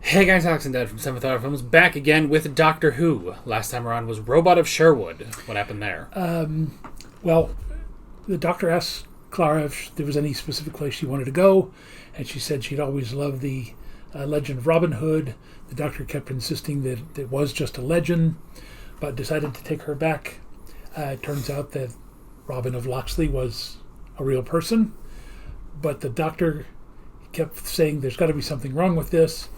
Hey guys, Alex and Dad from 7th Hour Films back again with Doctor Who. Last time around was Robot of Sherwood. What happened there? Well, the doctor asked Clara if there was any specific place she wanted to go, and she said she'd always loved the legend of Robin Hood. The doctor kept insisting that it was just a legend, but decided to take her back. It turns out that Robin of Locksley was a real person, but the doctor kept saying there's got to be something wrong with this.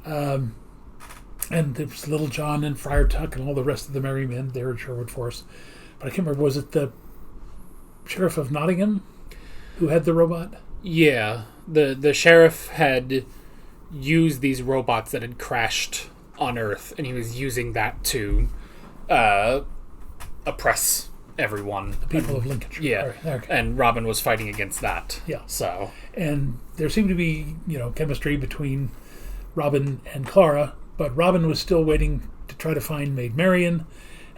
And there was Little John and Friar Tuck and all the rest of the merry men there at Sherwood Forest. But I can't remember, was it the Sheriff of Nottingham who had the robot? Yeah, the sheriff had used these robots that had crashed on Earth, and he was using that to oppress everyone. The people of Lincolnshire. Yeah, Right, okay. and Robin was fighting against that. Yeah. So, And there seemed to be, chemistry between Robin and Clara, but Robin was still waiting to try to find Maid Marian.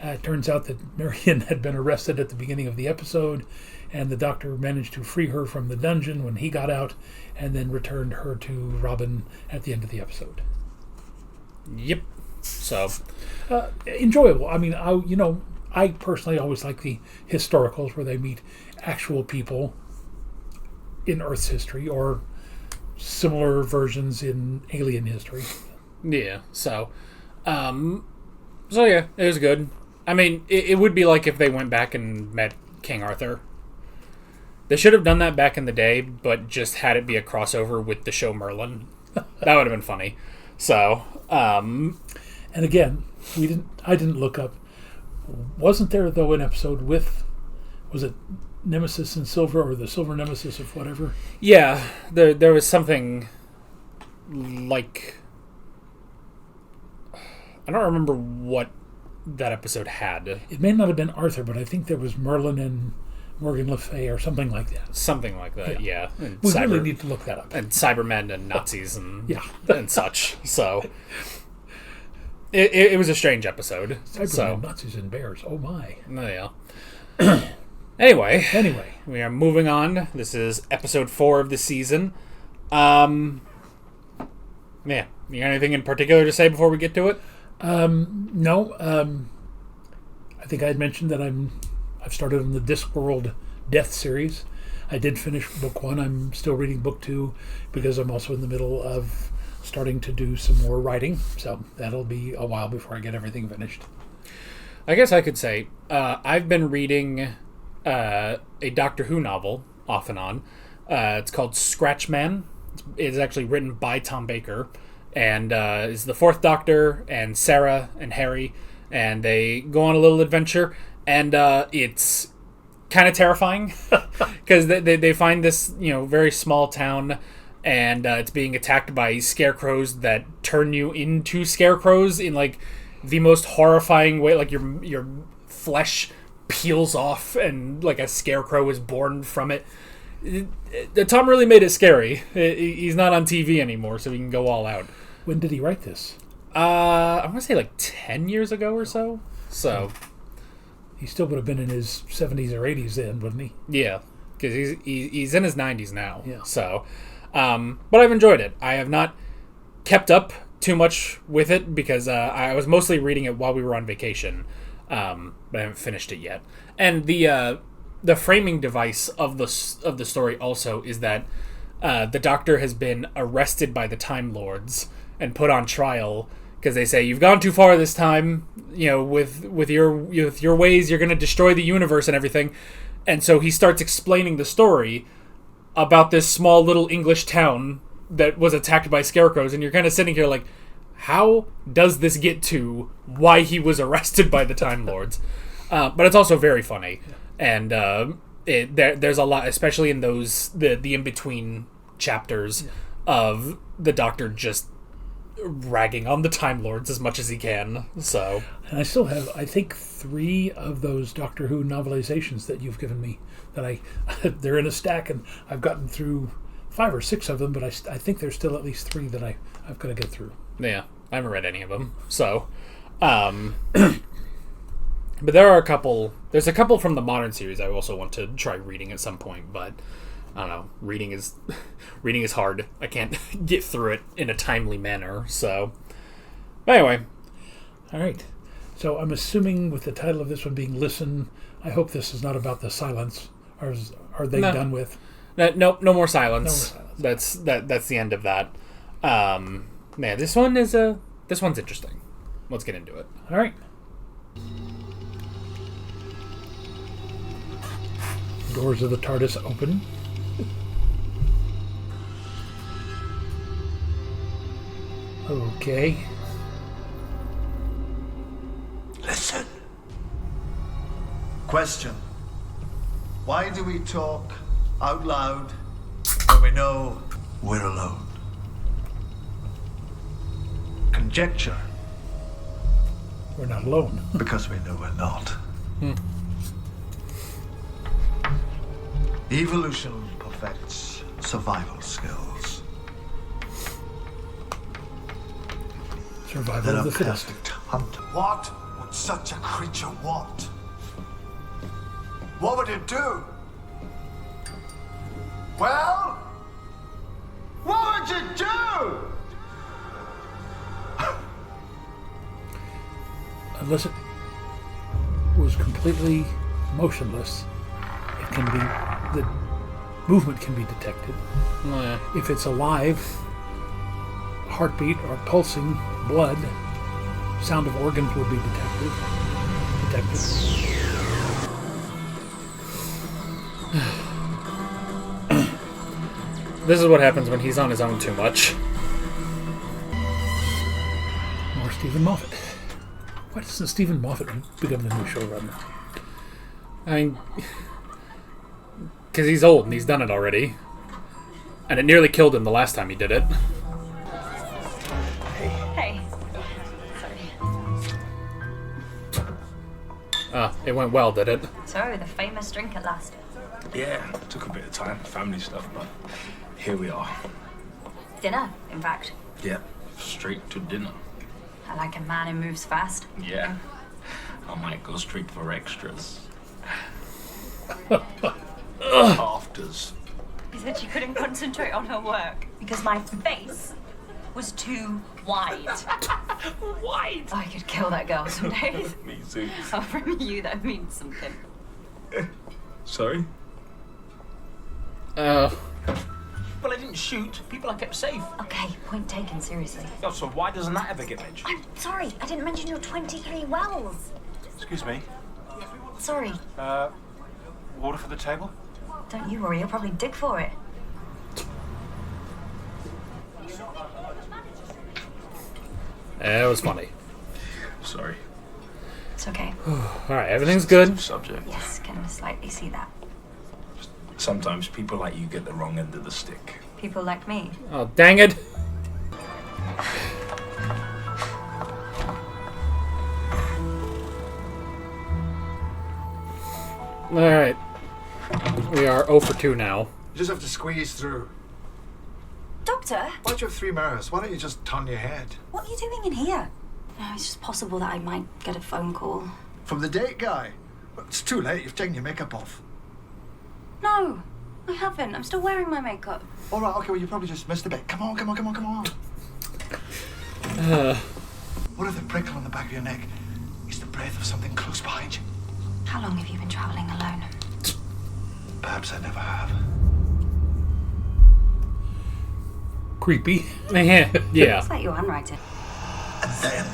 It turns out that Marian had been arrested at the beginning of the episode, and the doctor managed to free her from the dungeon when he got out, and then returned her to Robin at the end of the episode. yep. So, Enjoyable. I mean, I personally always like the historicals where they meet actual people in Earth's history or similar versions in alien history. yeah. So yeah, it was good. I mean, it would be like if they went back and met King Arthur. They should have done that back in the day, but just had it be a crossover with the show Merlin. That would have been funny. So, And again, I didn't look up. Wasn't there though an episode with, was it Nemesis and Silver, or the Silver Nemesis of whatever? yeah, there was something like, I don't remember what that episode had. It may not have been Arthur, but I think there was Merlin and Morgan Le Fay or something like that. Something like that, yeah. And We really need to look that up. and Cybermen and Nazis and Yeah. and such. So it was a strange episode. Cybermen, So Nazis, and bears. Oh my. yeah. Anyway, Anyway, we are moving on. This is episode 4 of the season. Yeah, you got anything in particular to say before we get to it? no. I think I had mentioned that I've started on the Discworld Death series. I did finish book 1. I'm still reading book 2 because I'm also in the middle of starting to do some more writing. So that'll be a while before I get everything finished. I guess I could say I've been reading a Doctor Who novel off and on. It's called Scratchman. It's actually written by Tom Baker, and is the 4th Doctor and Sarah and Harry, and they go on a little adventure, and it's kind of terrifying because they find this very small town, and it's being attacked by scarecrows that turn you into scarecrows in like the most horrifying way. Like your flesh peels off and like a scarecrow is born from it. Tom really made it scary. He's not on TV anymore, so he can go all out. When did he write this? I want to say like 10 years ago or so. So He still would have been in his 70s or 80s then, wouldn't he? yeah, because he's in his 90s now. Yeah. So, but I've enjoyed it. I have not kept up too much with it because I was mostly reading it while we were on vacation, but I haven't finished it yet. And the framing device of the story also is that the Doctor has been arrested by the Time Lords and put on trial because they say you've gone too far this time. With your ways, you're going to destroy the universe and everything. And so he starts explaining the story about this small little English town that was attacked by scarecrows, and you're kind of sitting here like, how does this get to why he was arrested by the Time Lords? But it's also very funny, and there's a lot, especially in those the in between chapters of the Doctor just ragging on the Time Lords as much as he can. So, And I still have, I think, 3 of those Doctor Who novelizations that you've given me. That they're in a stack, and I've gotten through 5 or 6 of them, but I think there's still at least 3 that I've got to get through. yeah, I haven't read any of them. So, but there are a couple. There's a couple from the modern series I also want to try reading at some point, but I don't know, reading is reading is hard. I can't get through it in a timely manner. So, but anyway, All right. So I'm assuming with the title of this one being "Listen," I hope this is not about the silence. Are they No. done with? no more silence. No more silence. That's the end of that. Man, this one's interesting. Let's get into it. All right. Doors of the TARDIS open. Okay. Listen. Question. Why do we talk out loud when we know we're alone? Conjecture, We're not alone. because we know we're not. Evolution perfects survival skills. Survival They're of a the fittest. perfect hunter. What would such a creature want? What would it do? Well, what would you do? Unless it was completely motionless, it can be, the movement can be detected. Yeah. If it's alive, heartbeat or pulsing blood, sound of organs will be detected. This is what happens when he's on his own too much. More Stephen Moffat. Why doesn't Stephen Moffat become the new showrunner? I mean, because he's old and he's done it already. And it nearly killed him the last time he did it. Hey. Sorry. It went well, did it? So, the famous drink at last. Yeah, took a bit of time, family stuff, but here we are. Dinner, in fact. Yeah, straight to dinner. I like a man who moves fast. Yeah, I might go straight for extras. Afters. He said she couldn't concentrate on her work because my face was too wide. Wide. I could kill that girl some days. Me too. Oh, from you, that means something. Sorry? Well, I didn't shoot. People I kept safe. Okay, point taken, seriously. Oh, so why doesn't that ever get mentioned? I'm sorry, I didn't mention your 23 wells. Excuse me. Sorry. Water for the table? Don't you worry, you'll probably dig for it. It was funny. Sorry. It's okay. Alright, everything's good. Subject. Yes, can slightly see that. Sometimes people like you get the wrong end of the stick. People like me. Oh, dang it. Alright. We are 0 for 2 now. You just have to squeeze through. Doctor, Why do you have 3 mirrors? Why don't you just turn your head? what are you doing in here? No, it's just possible that I might get a phone call. From the date guy? Well, it's too late. You've taken your makeup off. No, I haven't. I'm still wearing my makeup. All right, okay, well, you probably just missed a bit. Come on. What if the prickle on the back of your neck is the breath of something close behind you? How long have you been traveling alone? Perhaps I never have. Creepy. Yeah. It's like your handwriting. And then...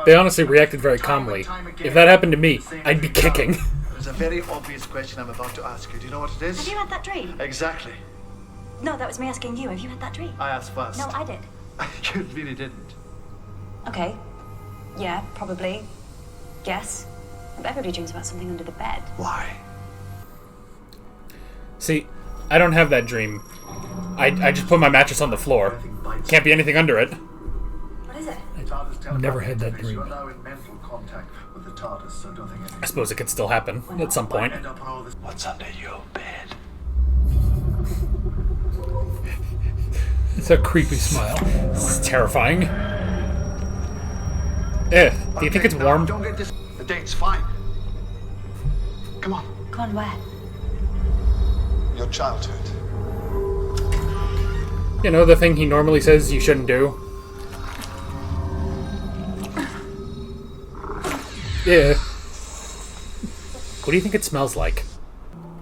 They honestly reacted very calmly. If that happened to me, I'd be kicking. There's a very obvious question I'm about to ask you. Do you know what it is? Have you had that dream? Exactly. No, that was me asking you. Have you had that dream? I asked first. No, I did. You really didn't. Okay. Yeah, probably. Yes. Everybody dreams about something under the bed. Why? See, I don't have that dream. I just put my mattress on the floor. Can't be anything under it. What is it? I've never had that dream. You're now in mental contact with the TARDIS, so I don't think I suppose it could still happen at some point. end up on all this. What's under your bed? It's a creepy smile. It's terrifying. Do you think it's warm? Don't get this. The date's fine. Come on. Come on, where? Your childhood. You know, the thing he normally says you shouldn't do. Yeah. What do you think it smells like?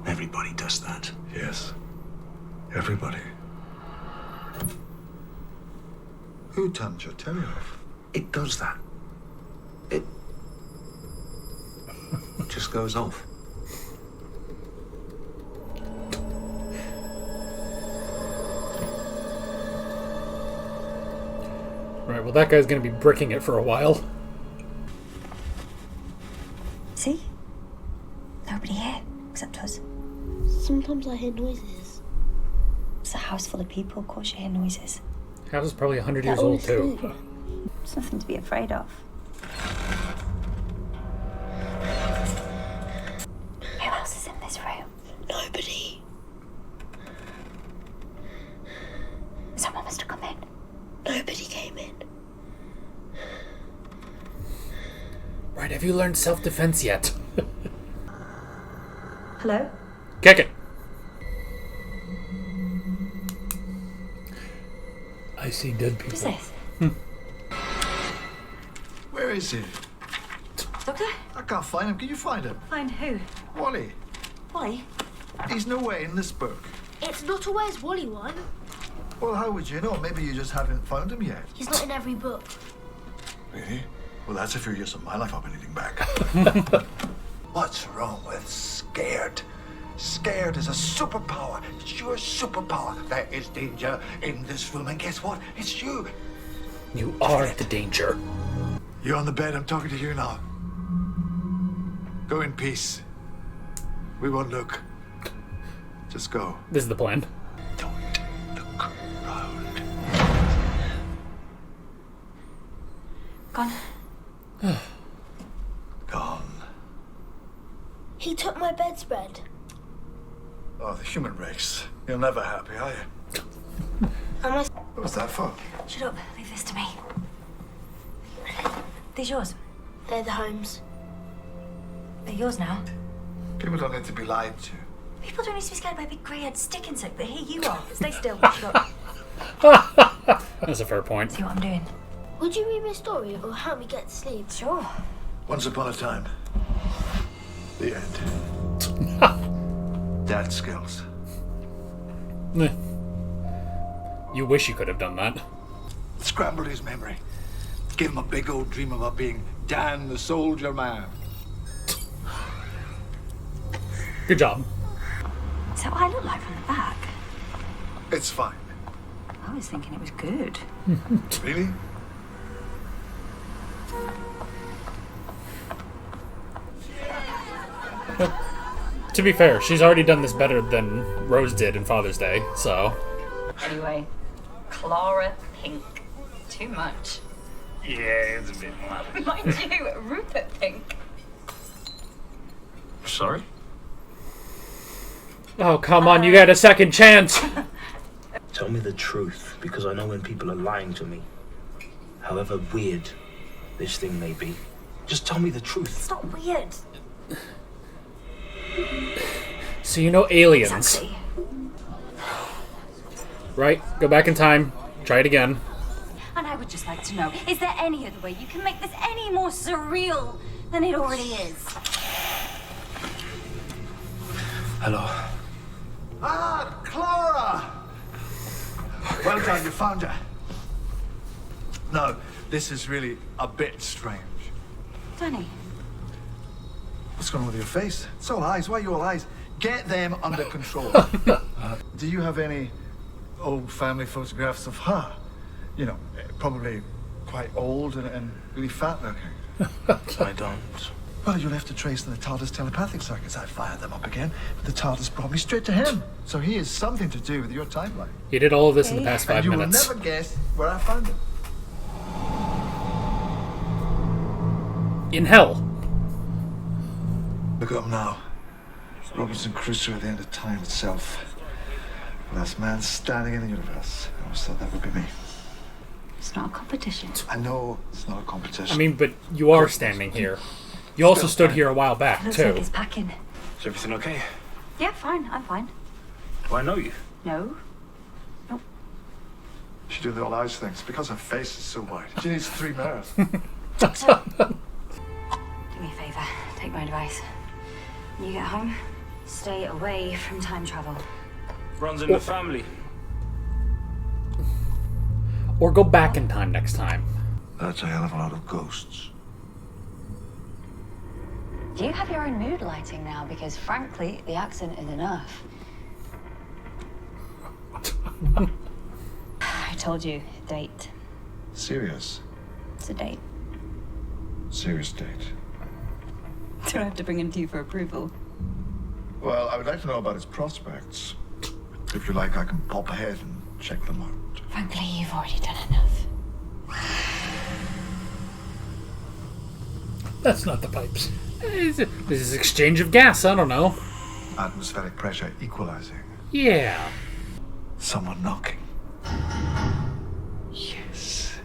Everybody does that. Yes. Everybody. Who turned your telly off? It does that. It just goes off. Right, well that guy's gonna be bricking it for a while. See? Nobody here except us. Sometimes I hear noises. It's a house full of people. Of course you hear noises. House is probably 100 They're years all old too. asleep. There's nothing to be afraid of. Who else is in this room? Nobody. Someone must have come in. Nobody came in. Right, have you learned self-defense yet? Hello? Kick it! I see dead people. Who's this? Where is he? Doctor? I can't find him. Can you find him? Find who? Wally. Wally? He's nowhere in this book. It's not a Where's Wally one. Well, how would you know? Maybe you just haven't found him yet. He's not in every book. Really? Well, that's a few years of my life I've been eating back. What's wrong with scared? Scared is a superpower. It's your superpower. There is danger in this room, and guess what? It's you. You are the danger. You're on the bed. I'm talking to you now. Go in peace. We won't look. Just go. This is the plan. Don't look around. Gone. Gone. He took my bedspread. Oh, the human race. You're never happy, are you? Am I? What was that for? Shut up. Leave this to me. These yours? They're the homes. They're yours now. People don't need to be lied to. People don't need to be scared by a big grey-haired stick insect, but here you are. Stay still. Shut up. That's a fair point. See what I'm doing? Would you read me a story or help me get to sleep? Sure. Once upon a time. The end. Dad skills. Meh. You wish you could have done that. Scrambled his memory. Gave him a big old dream about being Dan the Soldier Man. Good job. Is that what I look like from the back? It's fine. I was thinking it was good. Really? To be fair, she's already done this better than Rose did in Father's Day, so... Anyway, Clara Pink. Too much. Yeah, it's a bit much. Mind you, Rupert Pink. Sorry? Oh, come on, you got a second chance! Tell me the truth, because I know when people are lying to me. However weird this thing may be. Just tell me the truth. It's not weird. So you know aliens, Exactly. right? Go back in time, try it again. And I would just like to know, is there any other way you can make this any more surreal than it already is? Hello. Ah, Clara! Well done, you found her. No, this is really a bit strange. Danny, What's going on with your face? It's all eyes. Why are you all eyes? Get them under control. Do you have any old family photographs of her? You know, probably quite old and really fat looking. I don't. Well, you'll have to trace the TARDIS telepathic circuits. I fired them up again, but the TARDIS brought me straight to him. So he has something to do with your timeline. You did all of this in the past 5 And you minutes. will never guess where I found him. In hell. Look at him now. Robinson Crusoe at the end of time itself. Last man standing in the universe. I always thought that would be me. It's not a competition. I know it's not a competition. I mean, but you are standing here. You also stood here a while back, Looks like too. he's packing. Is everything okay? Yeah, fine. I'm fine. Do I know you? No. She do the all eyes things because her face is so white. She needs 3 mirrors. Doctor. Do me a favour. Take my advice. When you get home, stay away from time travel. Runs in the family. Or go back in time next time. That's a hell of a lot of ghosts. Do you have your own mood lighting now? Because frankly, the accent is enough. I told you, date. Serious. It's a date. Serious date. Do I have to bring him to you for approval? Well, I would like to know about his prospects. If you like, I can pop ahead and check them out. Frankly, you've already done enough. That's not the pipes. This is exchange of gas, I don't know. Atmospheric pressure equalizing. Yeah. Someone knocking. Yes.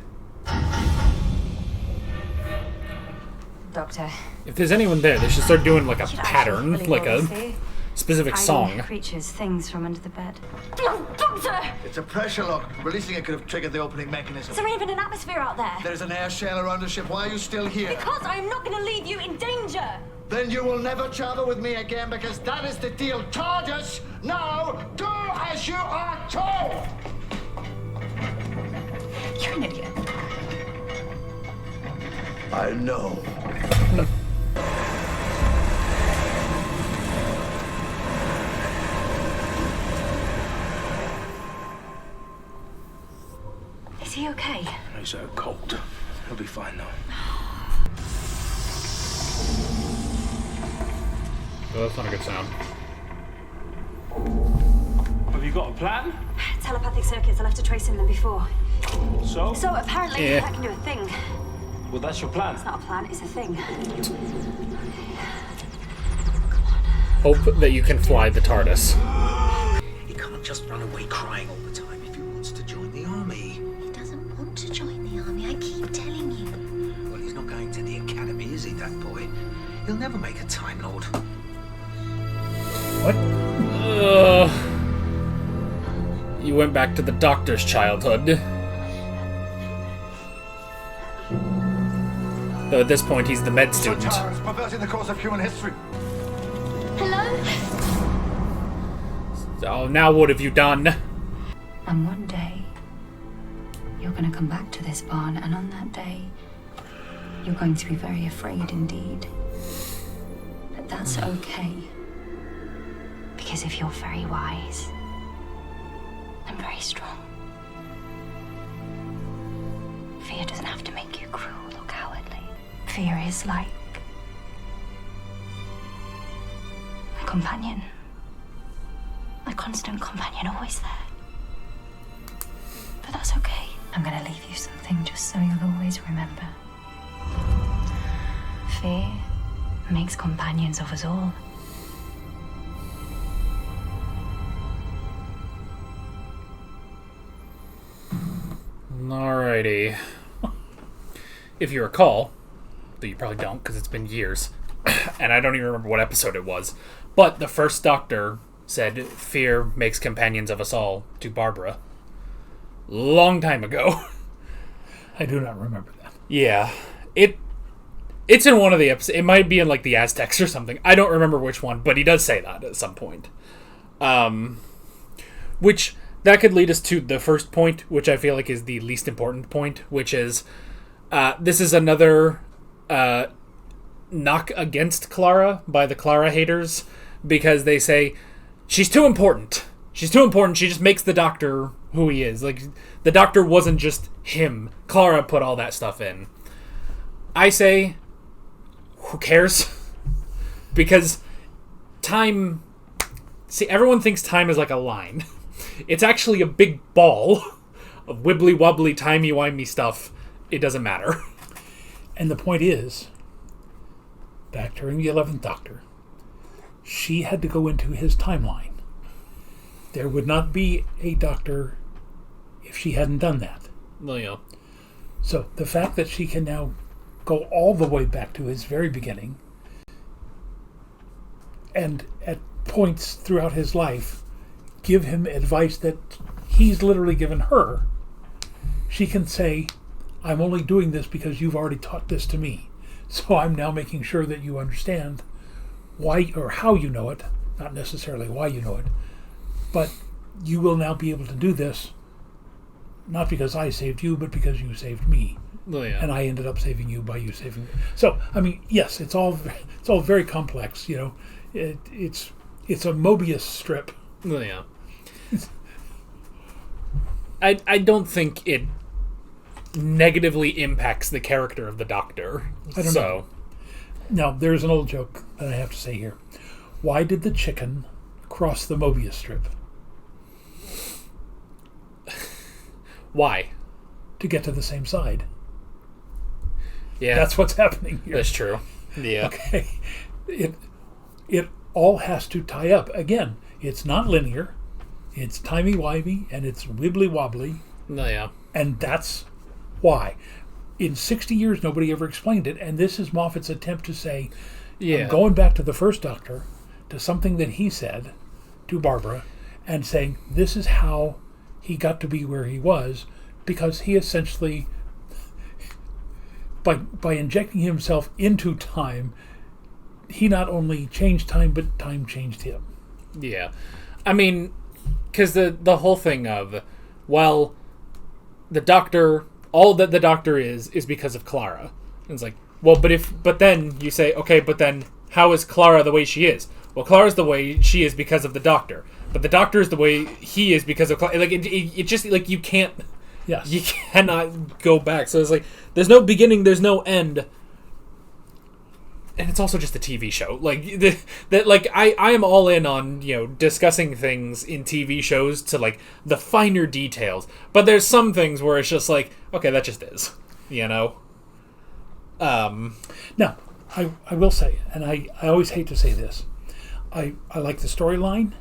Doctor. If there's anyone there, they should start doing like a should pattern, actually like really a see. specific Hiding song. creatures, things from under the bed. No, Doctor! It's a pressure lock. Releasing it could have triggered the opening mechanism. Is there even an atmosphere out there? There's an air shell around the ship. Why are you still here? Because I am not going to leave you in danger! Then you will never travel with me again because that is the deal. TARDIS, now do as you are told! You're an idiot. I know. Is he okay? He's so cold. He'll be fine now. Oh, that's not a good sound. Have you got a plan? Telepathic circuits, I'll have to trace in them before. So? So apparently Yeah. I can do a thing. Well, that's your plan. It's not a plan, it's a thing. Hope that you can fly the TARDIS. He can't just run away crying all the time if he wants to join the army. He doesn't want to join the army, I keep telling you. Well, he's not going to the academy, is he, that boy? He'll never make a Time Lord. What? You went back to the Doctor's childhood. Though at this point, he's the med student. TARDIS, perverting the course of human history. Hello? So now what have you done? And one day, you're going to come back to this barn, and on that day, you're going to be very afraid indeed. But that's okay. Because if you're very wise and very strong, fear doesn't have to make you cruel or cowardly. Fear is like a companion. A constant companion, always there. But that's okay. I'm gonna leave you something just so you'll always remember. Fear makes companions of us all. Alrighty. If you recall, though you probably don't because it's been years, and I don't even remember what episode it was, but the first Doctor said, "Fear makes companions of us all," to Barbara. Long time ago. I do not remember that. Yeah. It's in one of the episodes. It might be in like the Aztecs or something. I don't remember which one, but he does say that at some point. Which, that could lead us to the first point, which I feel like is the least important point, which is, this is another knock against Clara by the Clara haters, because they say, she's too important. She's too important. She just makes the Doctor who he is. Like, the Doctor wasn't just him. Clara put all that stuff in. I say, who cares? Because time... See, everyone thinks time is like a line. It's actually a big ball of wibbly-wobbly, timey-wimey stuff. It doesn't matter. And the point is, back during the 11th Doctor, she had to go into his timeline. There would not be a doctor if she hadn't done that. Well, yeah. So the fact that she can now go all the way back to his very beginning, and at points throughout his life give him advice that he's literally given her, she can say, I'm only doing this because you've already taught this to me. So I'm now making sure that you understand why or how you know it, not necessarily why you know it, but you will now be able to do this, not because I saved you, but because you saved me. Well, yeah. And I ended up saving you by you saving me. So, I mean, yes, it's all very complex, you know. It's a Mobius strip. Well, yeah. I don't think it negatively impacts the character of the Doctor. I don't know. Now, there's an old joke that I have to say here. Why did the chicken cross the Mobius strip? Why? To get to the same side. Yeah. That's what's happening here. That's true. Yeah. Okay. It all has to tie up. Again, it's not linear. It's timey-wimey, and it's wibbly-wobbly. No, yeah. And that's why. In 60 years, nobody ever explained it, and this is Moffat's attempt to say, I'm going back to the first Doctor, to something that he said to Barbara, and saying, this is how he got to be where he was, because he essentially, by injecting himself into time, he not only changed time, but time changed him. Yeah. I mean, because the whole thing of, well, the Doctor, all that the Doctor is because of Clara. And it's like, well, but then you say, okay, but then how is Clara the way she is? Well, Clara's the way she is because of the Doctor. But the Doctor is the way he is because of Clara. Like, it just, like, you can't, yes. You cannot go back. So it's like, there's no beginning, there's no end. And it's also just a TV show. Like like I am all in on, you know, discussing things in TV shows to like the finer details. But there's some things where it's just like, okay, that just is, you know. Now, I will say, and I always hate to say this, I like the storyline.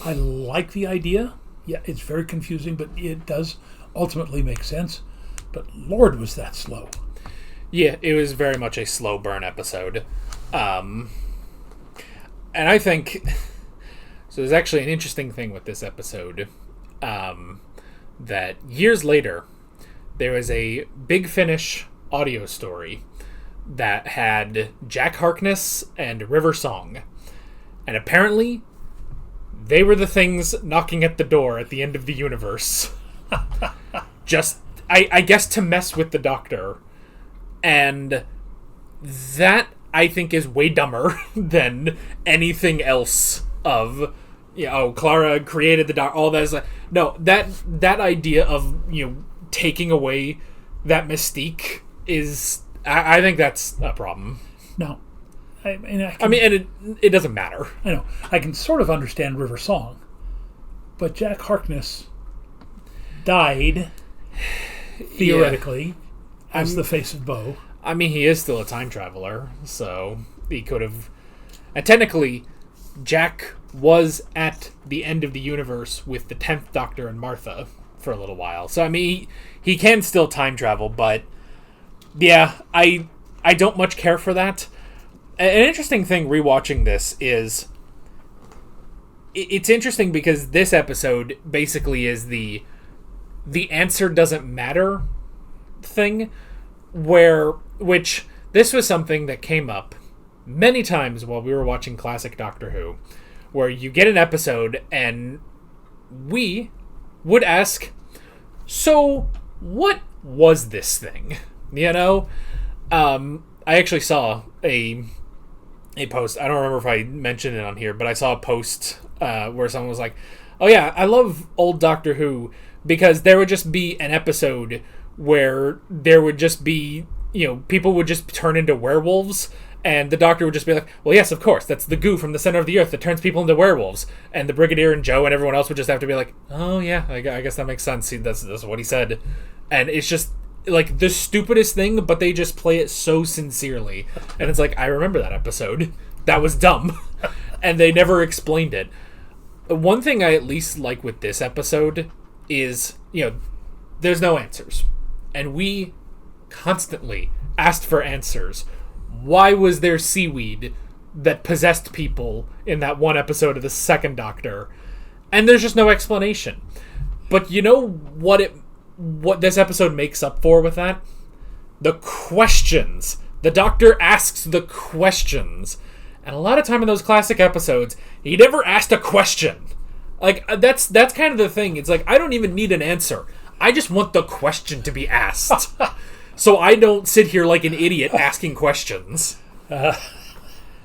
I like the idea. Yeah, it's very confusing, but it does ultimately make sense. But Lord, was that slow. Yeah, it was very much a slow burn episode. And I think... So there's actually an interesting thing with this episode. That years later, there was a Big Finish audio story that had Jack Harkness and River Song. And apparently, they were the things knocking at the door at the end of the universe. Just, I guess, to mess with the Doctor. And that, I think, is way dumber than anything else of, you know, Clara created the Doctor, all that is like, no, that idea of, you know, taking away that mystique is, I think that's a problem. No. I mean, and it doesn't matter. I know. I can sort of understand River Song, but Jack Harkness died, theoretically, as the face of Bo. I mean, he is still a time traveler, so he could have... And technically, Jack was at the end of the universe with the 10th Doctor and Martha for a little while. So, I mean, he can still time travel, but... Yeah, I don't much care for that. An interesting thing rewatching this is... It's interesting because this episode basically is the answer doesn't matter thing, which this was something that came up many times while we were watching classic Doctor Who, where you get an episode and we would ask, so what was this thing? You know? I actually saw a post, I don't remember if I mentioned it on here, but I saw a post where someone was like, oh yeah, I love old Doctor Who because there would just be an episode where there would just be, you know, people would just turn into werewolves, and the Doctor would just be like, well, yes, of course, that's the goo from the center of the earth that turns people into werewolves. And the Brigadier and Joe and everyone else would just have to be like, oh, yeah, I guess that makes sense. See, that's what he said. And it's just, like, the stupidest thing, but they just play it so sincerely. And it's like, I remember that episode. That was dumb. And they never explained it. one thing I at least like with this episode is, there's no answers. And we constantly asked for answers. Why was there seaweed that possessed people in that one episode of the second Doctor? And there's just no explanation. But you know what this episode makes up for with that? The questions. The Doctor asks the questions. And a lot of time in those classic episodes, he never asked a question. Like, that's kind of the thing. It's like, I don't even need an answer. I just want the question to be asked. So I don't sit here like an idiot asking questions.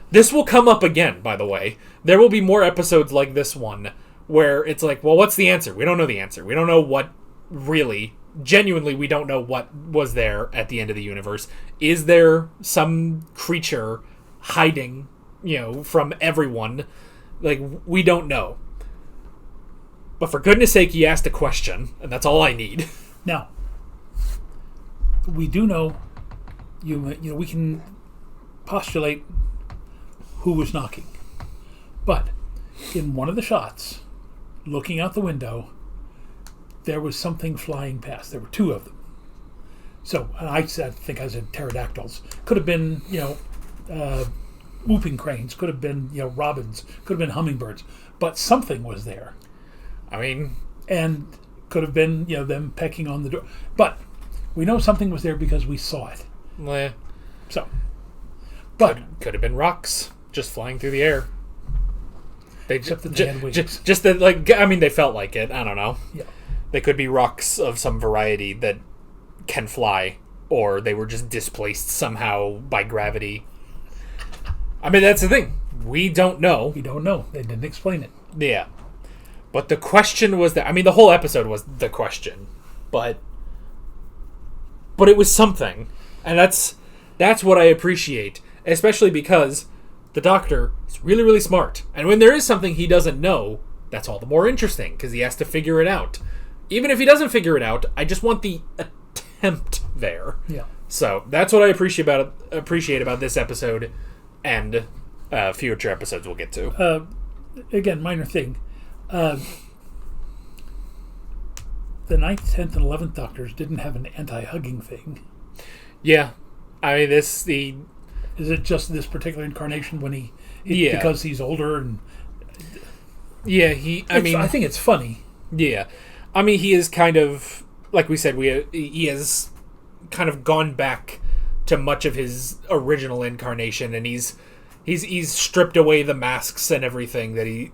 This will come up again, by the way. There will be more episodes like this one where it's like, well, what's the answer? We don't know the answer. We don't know what really, genuinely, we don't know what was there at the end of the universe. Is there some creature hiding, from everyone? Like, we don't know. But for goodness sake, he asked a question, and that's all I need. Now, we do know, we can postulate who was knocking. But in one of the shots, looking out the window, there was something flying past. There were two of them. So, and I think I said pterodactyls. Could have been, whooping cranes. Could have been, robins. Could have been hummingbirds. But something was there. I mean... And could have been, them pecking on the door. But we know something was there because we saw it. Yeah. So. But... Could have been rocks just flying through the air. Except that they had wings. Just that, they felt like it. I don't know. Yeah. They could be rocks of some variety that can fly, or they were just displaced somehow by gravity. I mean, that's the thing. We don't know. We don't know. They didn't explain it. Yeah. But the question was that... I mean, the whole episode was the question. But it was something. And that's what I appreciate. Especially because the Doctor is really, really smart. And when there is something he doesn't know, that's all the more interesting, because he has to figure it out. Even if he doesn't figure it out, I just want the attempt there. Yeah. So that's what I appreciate about this episode, and future episodes we'll get to. Again, minor thing. The 9th, 10th, and 11th Doctors didn't have an anti-hugging thing. Yeah. I mean, Is it just this particular incarnation when because he's older and... Yeah, I think it's funny. Yeah. I mean, he is kind of, like we said, he has kind of gone back to much of his original incarnation, and he's stripped away the masks and everything that he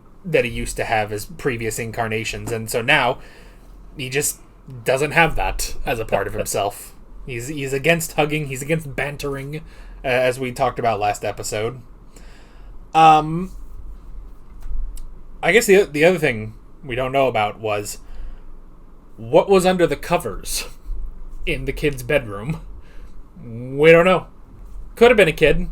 used to have as previous incarnations, and so now he just doesn't have that as a part of himself. He's against hugging, he's against bantering, as we talked about last episode. I guess the other thing we don't know about was what was under the covers in the kid's bedroom. We don't know. Could have been a kid.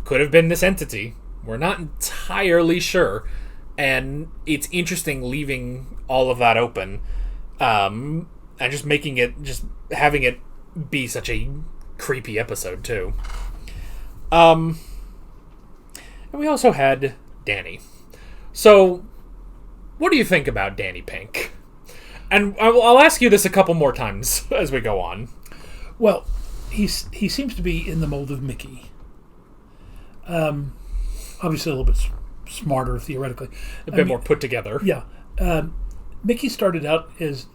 Could have been this entity. We're not entirely sure. And it's interesting leaving all of that open. And just having it be such a creepy episode, too. And we also had Danny. So, what do you think about Danny Pink? And I'll ask you this a couple more times as we go on. Well, he seems to be in the mold of Mickey. Obviously a little bit smarter, theoretically. A bit more put together. Yeah. Mickey started out as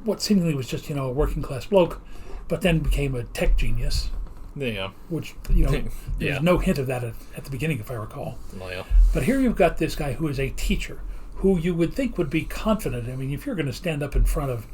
what seemingly was just, a working class bloke, but then became a tech genius. Yeah. Which, there's no hint of that at the beginning, if I recall. Yeah. But here you've got this guy who is a teacher, who you would think would be confident. I mean, if you're going to stand up in front of...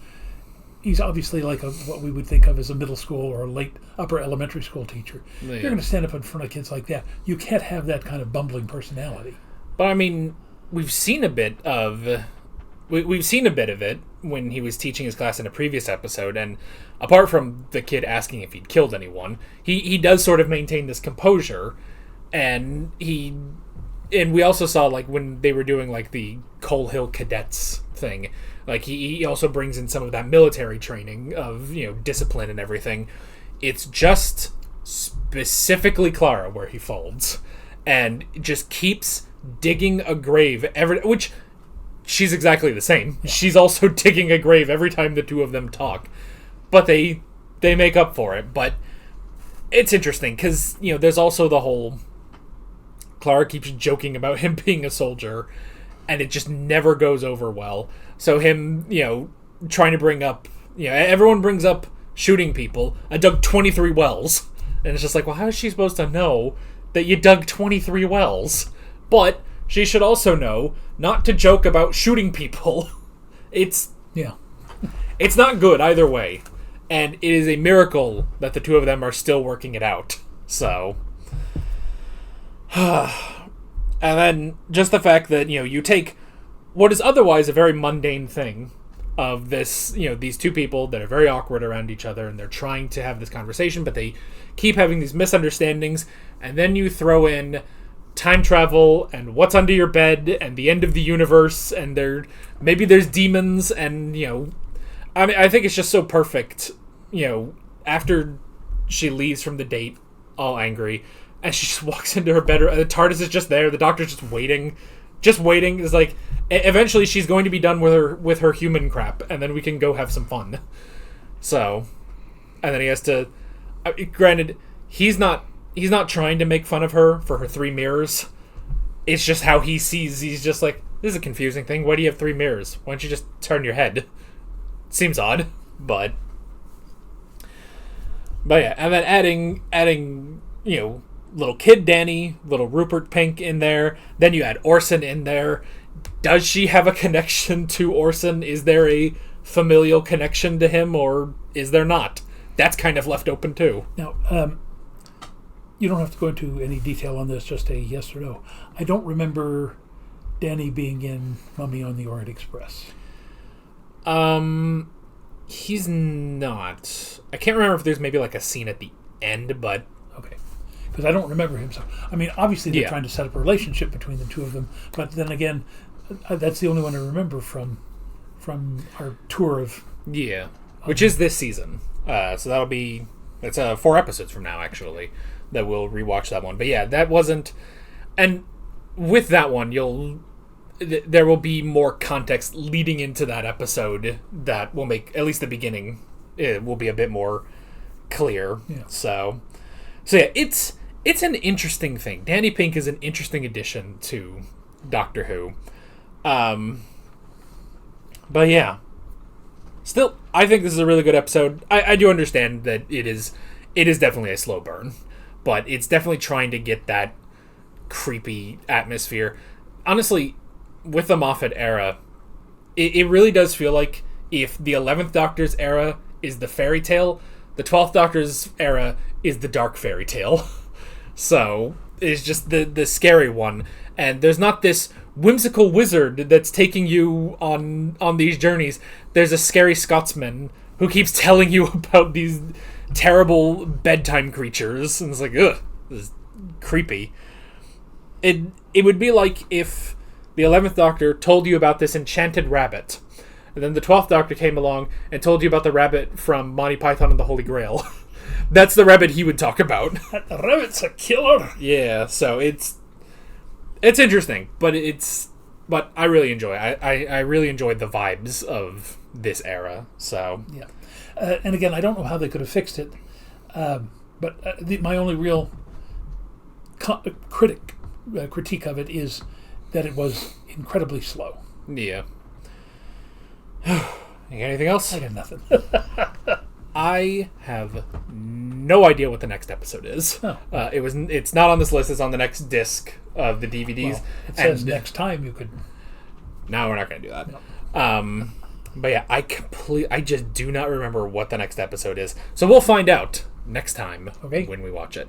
He's obviously like what we would think of as a middle school or a late upper elementary school teacher. Yeah. If you're going to stand up in front of kids like that, you can't have that kind of bumbling personality. But, I mean, we've seen a bit of it when he was teaching his class in a previous episode, and apart from the kid asking if he'd killed anyone, he does sort of maintain this composure, and we also saw, like, when they were doing, like, the Coal Hill Cadets thing, like, he also brings in some of that military training of, discipline and everything. It's just specifically Clara where he folds, and just keeps digging a grave, which she's exactly the same. Yeah. She's also digging a grave every time the two of them talk. But they make up for it. But it's interesting because, there's also the whole... Clara keeps joking about him being a soldier, and it just never goes over well. So him, trying to bring up... everyone brings up shooting people. I dug 23 wells. And it's just like, well, how is she supposed to know that you dug 23 wells? But she should also know not to joke about shooting people. It's not good either way. And it is a miracle that the two of them are still working it out. So... and then just the fact that, you take what is otherwise a very mundane thing of this, these two people that are very awkward around each other, and they're trying to have this conversation, but they keep having these misunderstandings, and then you throw in time travel and what's under your bed and the end of the universe, and maybe there's demons, and I think it's just so perfect. After she leaves from the date all angry, and she just walks into her bedroom, and the TARDIS is just there, the Doctor's just waiting. It's like, eventually she's going to be done with her human crap, and then we can go have some fun. So, and then he has to... granted, he's not trying to make fun of her for her 3 mirrors. It's just how he sees. He's just like, this is a confusing thing. Why do you have 3 mirrors? Why don't you just turn your head? Seems odd, but yeah. And then adding, little kid Danny, little Rupert Pink in there. Then you add Orson in there. Does she have a connection to Orson? Is there a familial connection to him, or is there not? That's kind of left open too. Now, you don't have to go into any detail on this, just a yes or no. I don't remember Danny being in Mummy on the Orient Express. He's not. I can't remember if there's maybe like a scene at the end, but... Okay. Because I don't remember him. So, I mean, obviously they're trying to set up a relationship between the two of them, but then again, that's the only one I remember from our tour of... Yeah, which is this season. So that'll be... It's 4 episodes from now, actually, that we'll rewatch that one. But yeah, that wasn't... And with that one, there will be more context leading into that episode that will make, at least the beginning, it will be a bit more clear. Yeah. So yeah, it's an interesting thing. Danny Pink is an interesting addition to Doctor Who. But yeah. Still, I think this is a really good episode. I do understand that it is definitely a slow burn, but it's definitely trying to get that creepy atmosphere. Honestly, with the Moffat era, it really does feel like if the 11th Doctor's era is the fairy tale, the 12th Doctor's era is the dark fairy tale. So, it's just the scary one. And there's not this whimsical wizard that's taking you on these journeys. There's a scary Scotsman who keeps telling you about these terrible bedtime creatures. And it's like, ugh, this is creepy. It would be like if the 11th Doctor told you about this enchanted rabbit, and then the 12th Doctor came along and told you about the rabbit from Monty Python and the Holy Grail. That's the rabbit he would talk about. The rabbit's a killer. Yeah, so it's interesting, but I really enjoy it. I really enjoyed the vibes of this era. So yeah, and again, I don't know how they could have fixed it, but my only real critique of it is that it was incredibly slow. Yeah. You got anything else? I got nothing. I have no idea what the next episode is. Oh. It's not on this list. It's on the next disc of the DVDs. Well, it says next time you could... No, we're not going to do that. No. But yeah, I just do not remember what the next episode is. So we'll find out next time when we watch it.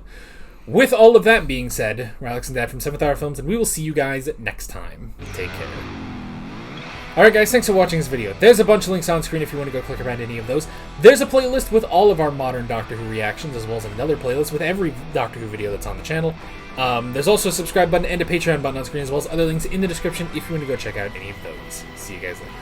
With all of that being said, we're Alex and Dad from 7th Hour Films, and we will see you guys next time. Take care. Alright guys, thanks for watching this video. There's a bunch of links on screen if you want to go click around any of those. There's a playlist with all of our modern Doctor Who reactions, as well as another playlist with every Doctor Who video that's on the channel. There's also a subscribe button and a Patreon button on screen, as well as other links in the description if you want to go check out any of those. See you guys later.